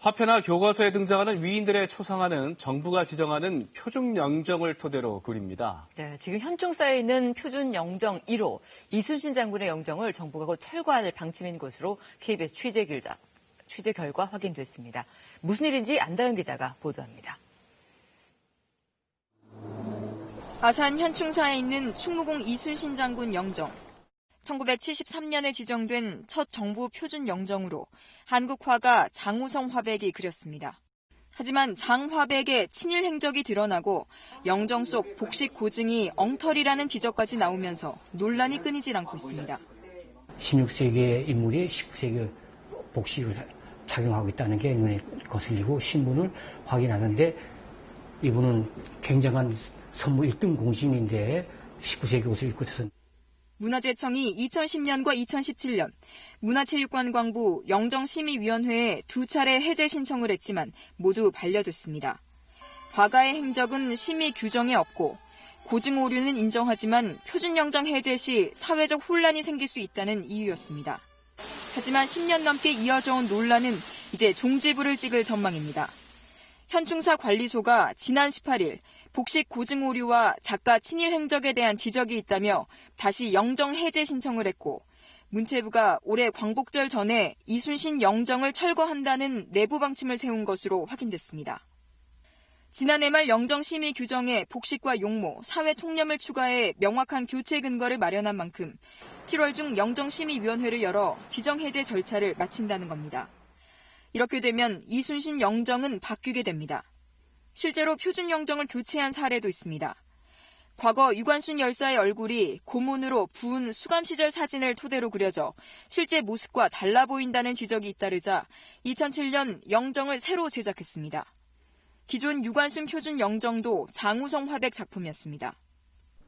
화폐나 교과서에 등장하는 위인들의 초상화는 정부가 지정하는 표준 영정을 토대로 그립니다. 네, 지금 현충사에 있는 표준 영정 1호 이순신 장군의 영정을 정부가 곧 철거할 방침인 것으로 KBS 취재 결과 확인됐습니다. 무슨 일인지 안다현 기자가 보도합니다. 아산 현충사에 있는 충무공 이순신 장군 영정. 1973년에 지정된 첫 정부 표준 영정으로 한국 화가 장우성 화백이 그렸습니다. 하지만 장 화백의 친일 행적이 드러나고 영정 속 복식 고증이 엉터리라는 지적까지 나오면서 논란이 끊이질 않고 있습니다. 16세기의 인물이 19세기 복식을 착용하고 있다는 게 눈에 거슬리고 신분을 확인하는데 이분은 굉장한 선무 1등 공신인데 19세기 옷을 입고 있어서 문화재청이 2010년과 2017년 문화체육관광부 영정심의위원회에 2차례 해제 신청을 했지만 모두 반려됐습니다. 화가의 행적은 심의 규정에 없고 고증 오류는 인정하지만 표준영정 해제 시 사회적 혼란이 생길 수 있다는 이유였습니다. 하지만 10년 넘게 이어져온 논란은 이제 종지부를 찍을 전망입니다. 현충사 관리소가 지난 18일 복식 고증 오류와 작가 친일 행적에 대한 지적이 있다며 다시 영정 해제 신청을 했고 문체부가 올해 광복절 전에 이순신 영정을 철거한다는 내부 방침을 세운 것으로 확인됐습니다. 지난해 말 영정 심의 규정에 복식과 용모, 사회 통념을 추가해 명확한 교체 근거를 마련한 만큼 7월 중 영정심의위원회를 열어 지정 해제 절차를 마친다는 겁니다. 이렇게 되면 이순신 영정은 바뀌게 됩니다. 실제로 표준 영정을 교체한 사례도 있습니다. 과거 유관순 열사의 얼굴이 고문으로 부은 수감 시절 사진을 토대로 그려져 실제 모습과 달라 보인다는 지적이 잇따르자 2007년 영정을 새로 제작했습니다. 기존 유관순 표준 영정도 장우성 화백 작품이었습니다.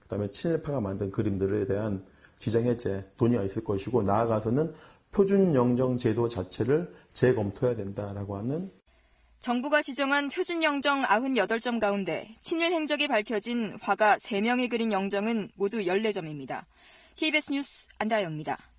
그다음에 친일파가 만든 그림들에 대한 지정 해제 논의가 있을 것이고 나아가서는 표준 영정 제도 자체를 재검토해야 된다라고 하는 정부가 지정한 표준 영정 98점 가운데 친일 행적이 밝혀진 화가 3명이 그린 영정은 모두 14점입니다. KBS 뉴스 안다영입니다.